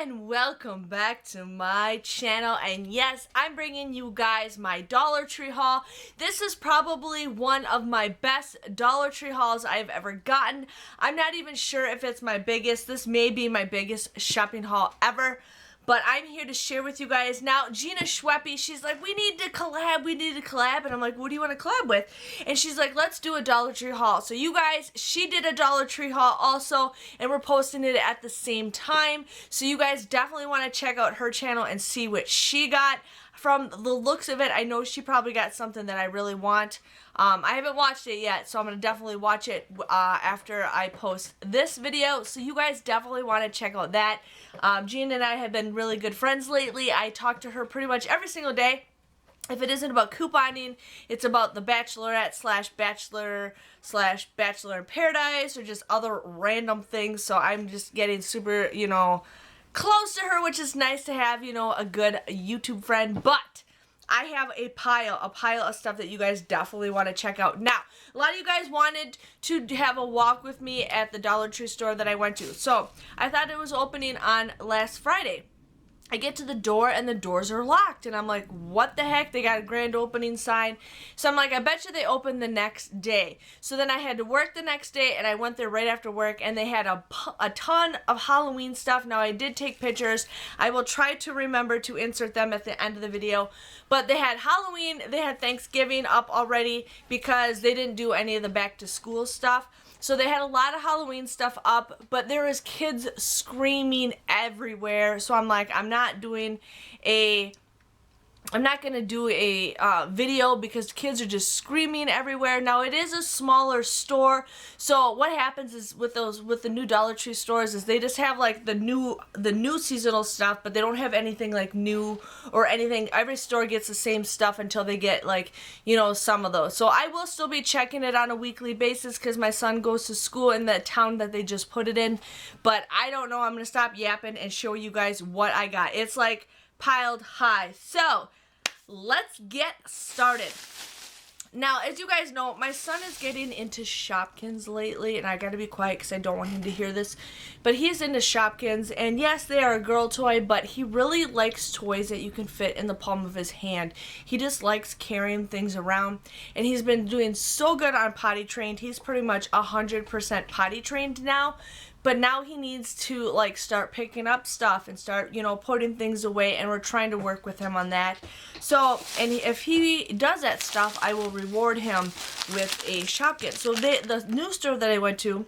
and welcome back to my channel. And yes, I'm bringing you guys my Dollar Tree haul. This is probably one of my best Dollar Tree hauls I've ever gotten. I'm not even sure if it's my biggest. This may be my biggest shopping haul ever. But I'm here to share with you guys. Now, Gina Schweppy, she's like, we need to collab. And I'm like, what do you want to collab with? And she's like, let's do a Dollar Tree haul. So you guys, she did a Dollar Tree haul also, and we're posting it at the same time. So you guys definitely want to check out her channel and see what she got. From the looks of it, I know she probably got something that I really want. I haven't watched it yet, so I'm going to definitely watch it after I post this video. So you guys definitely want to check out that. Gina and I have been really good friends lately. I talk to her pretty much every single day. If it isn't about couponing, it's about the Bachelorette / Bachelor / Bachelor in Paradise, or just other random things. So I'm just getting super, close to her, which is nice to have, a good YouTube friend. But I have a pile of stuff that you guys definitely want to check out. Now, a lot of you guys wanted to have a walk with me at the Dollar Tree store that I went to. So I thought it was opening on last Friday. I get to the door and the doors are locked, and I'm like, what the heck? They got a grand opening sign. So I'm like, I bet you they open the next day. So then I had to work the next day, and I went there right after work, and they had a ton of Halloween stuff. Now, I did take pictures. I will try to remember to insert them at the end of the video. But they had Halloween, they had Thanksgiving up already because they didn't do any of the back to school stuff. So they had a lot of Halloween stuff up, but there was kids screaming everywhere. So I'm like, I'm not going to do a video because kids are just screaming everywhere. Now, it is a smaller store, so what happens is with the new Dollar Tree stores is they just have like the new seasonal stuff, but they don't have anything like new or anything. Every store gets the same stuff until they get like, some of those. So I will still be checking it on a weekly basis because my son goes to school in the town that they just put it in. But I don't know. I'm going to stop yapping and show you guys what I got. It's like piled high. So let's get started. Now, as you guys know, my son is getting into Shopkins lately, and I gotta be quiet because I don't want him to hear this, but he's into Shopkins, and yes, they are a girl toy, but he really likes toys that you can fit in the palm of his hand. He just likes carrying things around, and he's been doing so good on potty trained. He's pretty much 100% potty trained now. But now he needs to like start picking up stuff and start, putting things away, and we're trying to work with him on that. So, and if he does that stuff, I will reward him with a Shopkins. So the new store that I went to,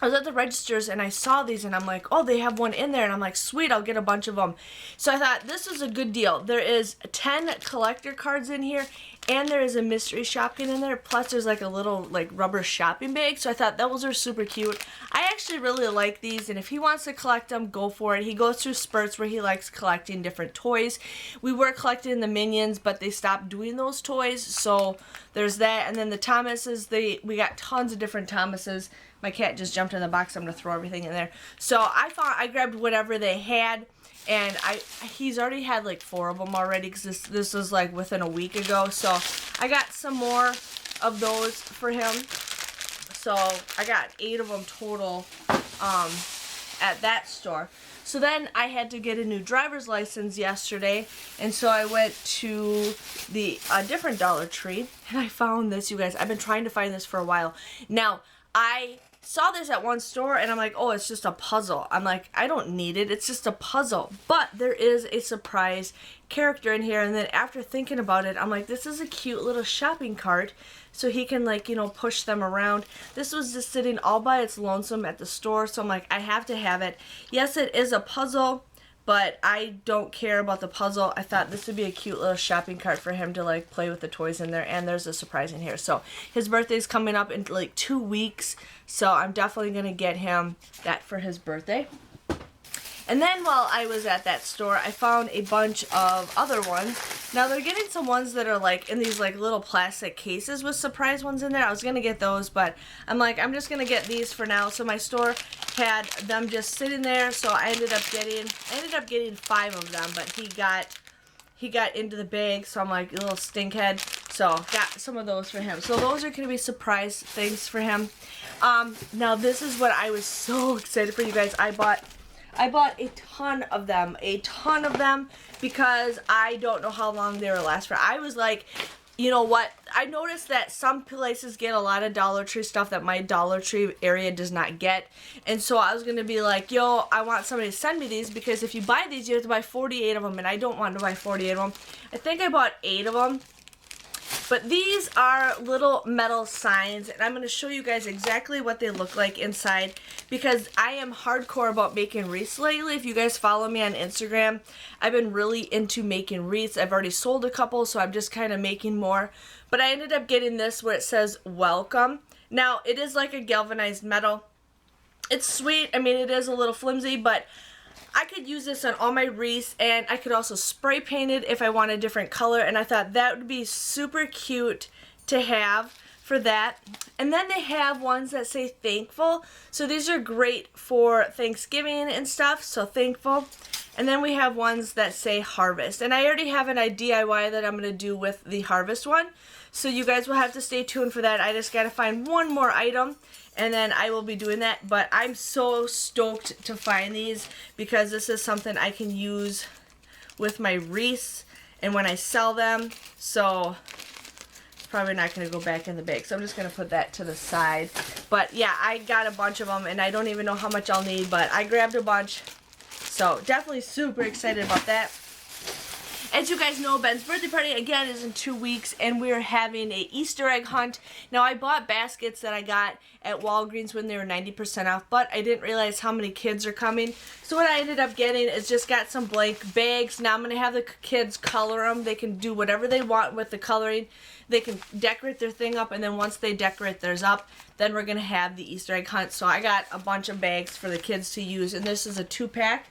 I was at the registers and I saw these and I'm like, oh, they have one in there, and I'm like, sweet, I'll get a bunch of them. So I thought this is a good deal. There is 10 collector cards in here, and there is a mystery Shopkin in there, plus there's like a little like rubber shopping bag. So I thought those are super cute. I actually really like these, and if he wants to collect them, go for it. He goes through spurts where he likes collecting different toys. We were collecting the Minions, but they stopped doing those toys, so there's that. And then the Thomases, we got tons of different Thomases. My cat just jumped in the box. I'm going to throw everything in there. So I grabbed whatever they had, and he's already had like 4 of them already because this was like within a week ago. So I got some more of those for him. So I got 8 of them total at that store. So then I had to get a new driver's license yesterday, and so I went to a different Dollar Tree, and I found this, you guys. I've been trying to find this for a while. Now, I saw this at one store, and I'm like, oh, it's just a puzzle. I'm like, I don't need it. It's just a puzzle. But there is a surprise character in here, and then after thinking about it, I'm like, this is a cute little shopping cart, so he can, like, push them around. This was just sitting all by its lonesome at the store, so I'm like, I have to have it. Yes, it is a puzzle, but I don't care about the puzzle. I thought this would be a cute little shopping cart for him to like play with the toys in there, and there's a surprise in here. So his birthday's coming up in like 2 weeks, so I'm definitely going to get him that for his birthday. And then while I was at that store, I found a bunch of other ones. Now they're getting some ones that are like in these like little plastic cases with surprise ones in there. I was going to get those, but I'm like, I'm just going to get these for now. So my store had them just sitting there, so I ended up getting 5 of them, but he got into the bag, so I'm like a little stinkhead. So got some of those for him. So those are going to be surprise things for him. Now this is what I was so excited for, you guys. I bought I bought a ton of them, because I don't know how long they will last for. I was like, you know what? I noticed that some places get a lot of Dollar Tree stuff that my Dollar Tree area does not get. And so I was going to be like, yo, I want somebody to send me these, because if you buy these, you have to buy 48 of them, and I don't want to buy 48 of them. I think I bought 8 of them. But these are little metal signs, and I'm going to show you guys exactly what they look like inside, because I am hardcore about making wreaths lately. If you guys follow me on Instagram, I've been really into making wreaths. I've already sold a couple, so I'm just kind of making more. But I ended up getting this where it says welcome. Now, it is like a galvanized metal. It's sweet. I mean, it is a little flimsy, but I could use this on all my wreaths, and I could also spray paint it if I want a different color, and I thought that would be super cute to have for that. And then they have ones that say thankful, so these are great for Thanksgiving and stuff, so thankful. And then we have ones that say harvest, and I already have a DIY that I'm going to do with the harvest one, so you guys will have to stay tuned for that. I just got to find one more item, and then I will be doing that. But I'm so stoked to find these, because this is something I can use with my wreaths and when I sell them. So it's probably not going to go back in the bag, so I'm just going to put that to the side. But yeah, I got a bunch of them, and I don't even know how much I'll need, but I grabbed a bunch. So definitely super excited about that. As you guys know, Ben's birthday party again is in 2 weeks, and we're having a Easter egg hunt. Now, I bought baskets that I got at Walgreens when they were 90% off, but I didn't realize how many kids are coming. So what I ended up getting is just got some blank bags. Now I'm going to have the kids color them. They can do whatever they want with the coloring. They can decorate their thing up, and then once they decorate theirs up, then we're going to have the Easter egg hunt. So I got a bunch of bags for the kids to use, and this is a 2-pack.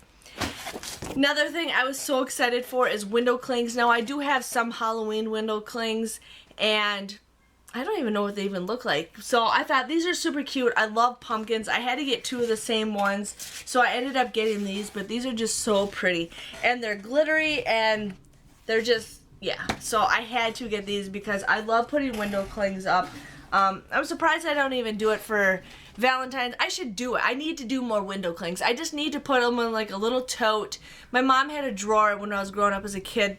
Another thing I was so excited for is window clings. Now, I do have some Halloween window clings, and I don't even know what they even look like. So I thought these are super cute. I love pumpkins. I had to get 2 of the same ones, so I ended up getting these, but these are just so pretty. And they're glittery, and they're just, yeah. So I had to get these because I love putting window clings up. I'm surprised I don't even do it for Valentine's. I should do it. I need to do more window clings. I just need to put them in like a little tote. My mom had a drawer when I was growing up as a kid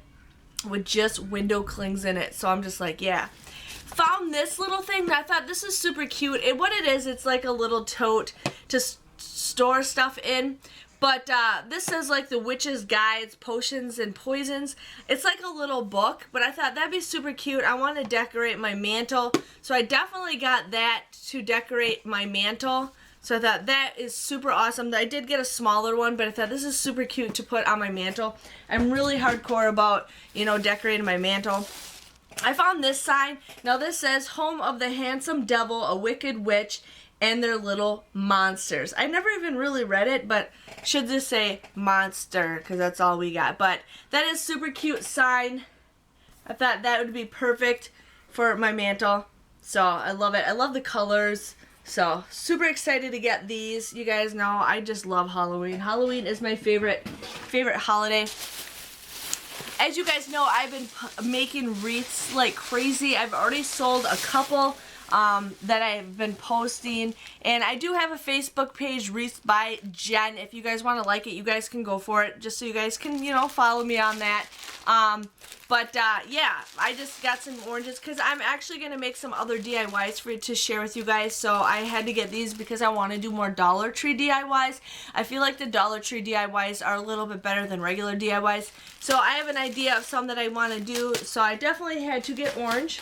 with just window clings in it. So I'm just like, yeah. Found this little thing and I thought this is super cute. And what it is, it's like a little tote to store stuff in. But this says like the Witch's Guides, Potions, and Poisons. It's like a little book, but I thought that'd be super cute. I want to decorate my mantle, so I definitely got that to decorate my mantle. So I thought that is super awesome. I did get a smaller one, but I thought this is super cute to put on my mantle. I'm really hardcore about, you know, decorating my mantle. I found this sign. Now this says, Home of the Handsome Devil, a Wicked Witch, and their little monsters. I never even really read it, but should just say monster, because that's all we got. But that is super cute sign. I thought that would be perfect for my mantle. So I love it. I love the colors. So super excited to get these. You guys know I just love Halloween. Halloween is my favorite holiday. As you guys know, I've been making wreaths like crazy. I've already sold a couple that I've been posting, and I do have a Facebook page, Wreaths by Jen. If you guys want to like it, you guys can go for it, just so you guys can, you know, follow me on that. Yeah, I just got some oranges because I'm actually going to make some other DIYs for you to share with you guys. So I had to get these because I want to do more Dollar Tree DIYs. I feel like the Dollar Tree DIYs are a little bit better than regular DIYs. So I have an idea of some that I want to do, so I definitely had to get orange.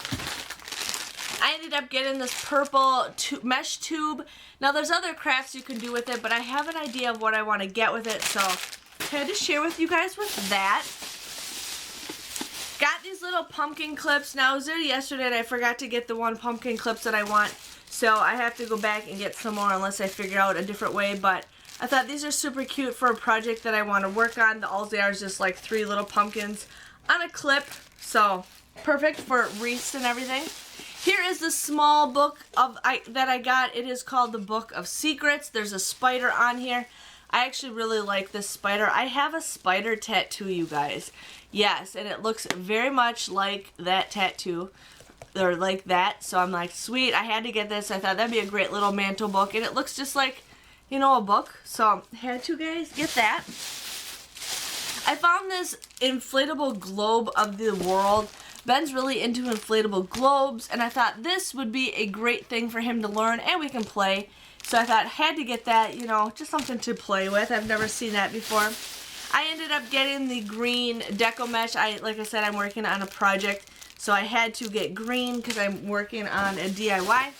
I ended up getting this purple mesh tube. Now there's other crafts you can do with it, but I have an idea of what I want to get with it, so I had to share with you guys with that. Got these little pumpkin clips. Now I was there yesterday and I forgot to get the one pumpkin clips that I want, so I have to go back and get some more unless I figure out a different way, but I thought these are super cute for a project that I want to work on. All they are is just like 3 little pumpkins on a clip, so perfect for wreaths and everything. Here is the small book that I got. It is called the Book of Secrets. There's a spider on here. I actually really like this spider. I have a spider tattoo, you guys. Yes, and it looks very much like that tattoo. Or like that. So I'm like, sweet, I had to get this. I thought that'd be a great little mantle book. And it looks just like you know, a book. So had to, guys, get that. I found this inflatable globe of the world. Ben's really into inflatable globes, and I thought this would be a great thing for him to learn, and we can play. So I thought, had to get that, you know, just something to play with. I've never seen that before. I ended up getting the green deco mesh. Like I said, I'm working on a project, so I had to get green because I'm working on a DIY.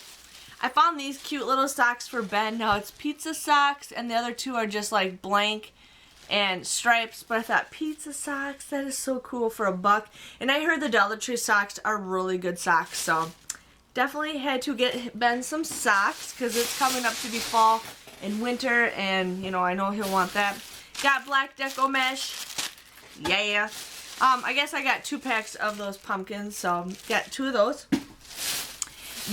I found these cute little socks for Ben. Now it's pizza socks, and the other two are just like blank and stripes, but I thought pizza socks, that is so cool for $1. And I heard the Dollar Tree socks are really good socks, so definitely had to get Ben some socks because it's coming up to be fall and winter, and you know, I know he'll want that. Got black deco mesh. Yeah. I guess I got 2 packs of those pumpkins, so got 2 of those.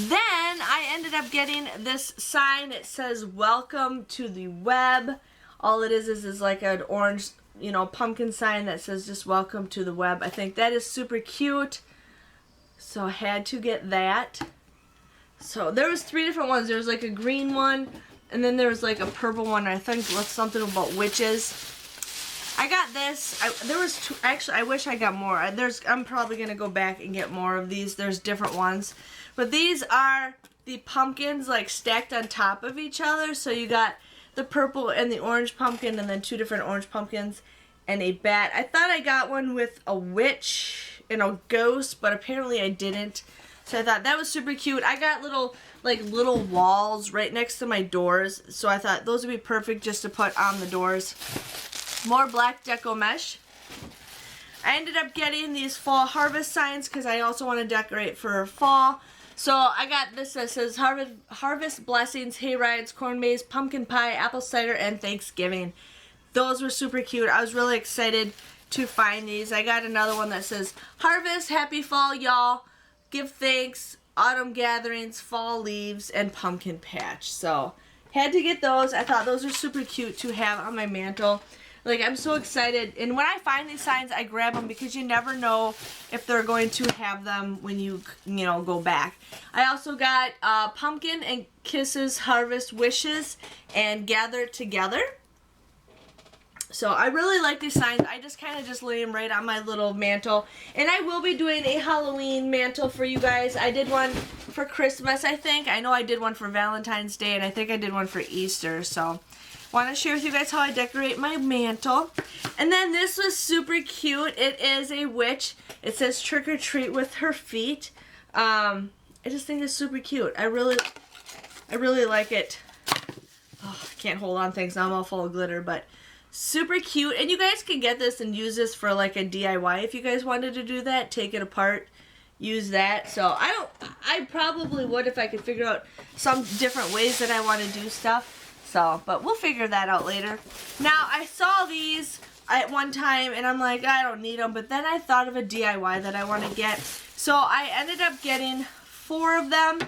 Then I ended up getting this sign. It says welcome to the web. All it is like an orange, you know, pumpkin sign that says just welcome to the web. I think that is super cute. So I had to get that. So there was 3 different ones. There was like a green one, and then there was like a purple one. I think it was something about witches. I got this. There was 2. Actually, I wish I got more. I'm probably going to go back and get more of these. There's different ones. But these are the pumpkins like stacked on top of each other. So you got the purple and the orange pumpkin, and then 2 different orange pumpkins and a bat. I thought I got one with a witch and a ghost, but apparently I didn't. So I thought that was super cute. I got little walls right next to my doors, so I thought those would be perfect just to put on the doors. More black deco mesh. I ended up getting these fall harvest signs because I also want to decorate for fall. So I got this that says Harvest Blessings, Hay Rides, Corn Maze, Pumpkin Pie, Apple Cider, and Thanksgiving. Those were super cute. I was really excited to find these. I got another one that says Harvest, Happy Fall, y'all. Give thanks, Autumn Gatherings, Fall Leaves, and Pumpkin Patch. So had to get those. I thought those were super cute to have on my mantle. Like, I'm so excited. And when I find these signs, I grab them because you never know if they're going to have them when you know, go back. I also got Pumpkin and Kisses, Harvest Wishes, and Gather Together. So I really like these signs. I just kind of just lay them right on my little mantle. And I will be doing a Halloween mantle for you guys. I did one for Christmas, I think. I know I did one for Valentine's Day, and I think I did one for Easter. So want to share with you guys how I decorate my mantle. And then this was super cute. It is a witch. It says trick or treat with her feet. I just think it's super cute. I really like it. Oh, I can't hold on things now. I'm all full of glitter, but super cute. And you guys can get this and use this for like a DIY if you guys wanted to do that. Take it apart, use that. So I probably would if I could figure out some different ways that I want to do stuff. So, but we'll figure that out later. Now, I saw these at one time and I'm like, I don't need them. But then I thought of a DIY that I want to get. So I ended up getting 4 of them.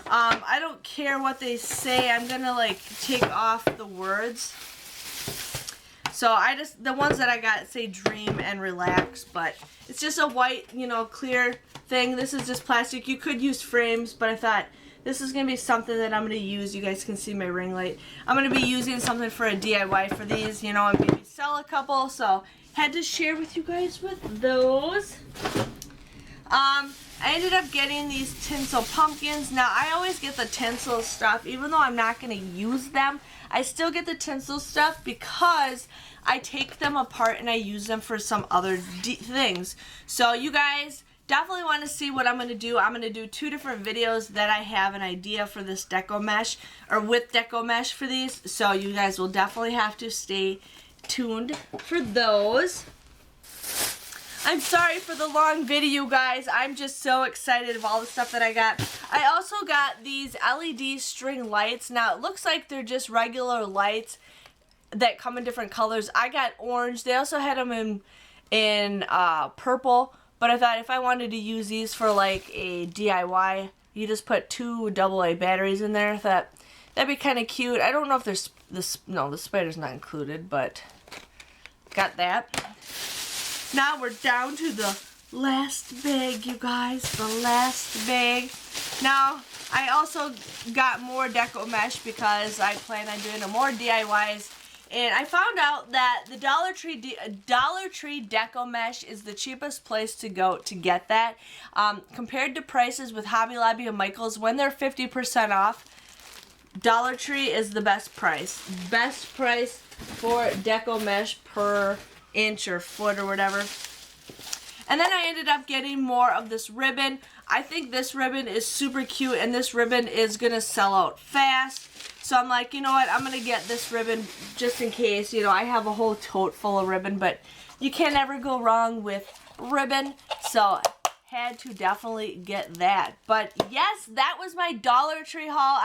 I don't care what they say. I'm going to like take off the words. So the ones that I got say dream and relax, but it's just a white, you know, clear thing. This is just plastic. You could use frames, but I thought this is going to be something that I'm going to use. You guys can see my ring light. I'm going to be using something for a DIY for these, you know, and maybe sell a couple. So had to share with you guys with those. I ended up getting these tinsel pumpkins. Now, I always get the tinsel stuff, even though I'm not going to use them. I still get the tinsel stuff because I take them apart and I use them for some other things. So you guys definitely want to see what I'm going to do. I'm going to do 2 different videos that I have an idea for this deco mesh, or with deco mesh for these. So you guys will definitely have to stay tuned for those. I'm sorry for the long video, guys. I'm just so excited of all the stuff that I got. I also got these LED string lights. Now, it looks like they're just regular lights that come in different colors. I got orange. They also had them in purple. But I thought if I wanted to use these for like a DIY, you just put 2 AA batteries in there. I thought that'd be kind of cute. I don't know if there's no, the spider's not included, but got that. Now we're down to the last bag, you guys. The last bag. Now, I also got more deco mesh because I plan on doing more DIYs. And I found out that the Dollar Tree deco mesh is the cheapest place to go to get that. Compared to prices with Hobby Lobby and Michaels, when they're 50% off, Dollar Tree is the best price. Best price for deco mesh per inch or foot or whatever. And then I ended up getting more of this ribbon. I think this ribbon is super cute, and this ribbon is going to sell out fast. So I'm like, you know what, I'm going to get this ribbon just in case. You know, I have a whole tote full of ribbon, but you can never go wrong with ribbon. So had to definitely get that. But yes, that was my Dollar Tree haul.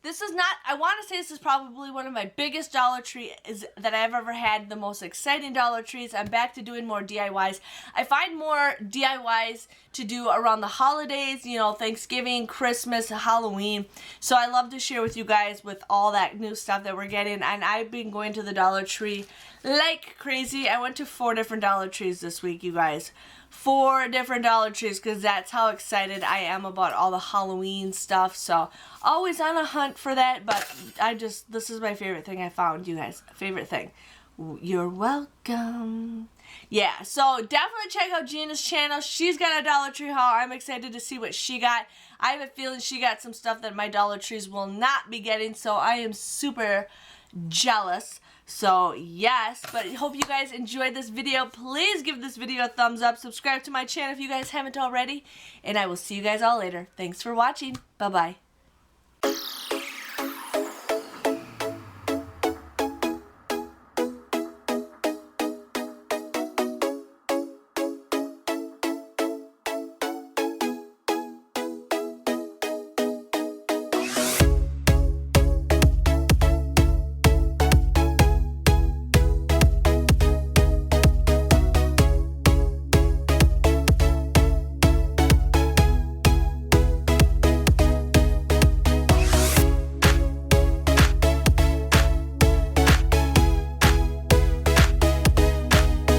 This is not, I want to say this is probably one of my biggest Dollar Tree that I've ever had, the most exciting Dollar Trees. I'm back to doing more DIYs. I find more DIYs to do around the holidays, you know, Thanksgiving, Christmas, Halloween. So I love to share with you guys with all that new stuff that we're getting. And I've been going to the Dollar Tree like crazy. I went to 4 different Dollar Trees this week, you guys. 4 different Dollar Trees, because that's how excited I am about all the Halloween stuff. So always on a hunt for that, but this is my favorite thing I found, you guys. Favorite thing. You're welcome. Yeah, so definitely check out Gina's channel. She's got a Dollar Tree haul. I'm excited to see what she got. I have a feeling she got some stuff that my Dollar Trees will not be getting, so I am super jealous. So yes, but hope you guys enjoyed this video. Please give this video a thumbs up. Subscribe to my channel if you guys haven't already. And I will see you guys all later. Thanks for watching. Bye-bye.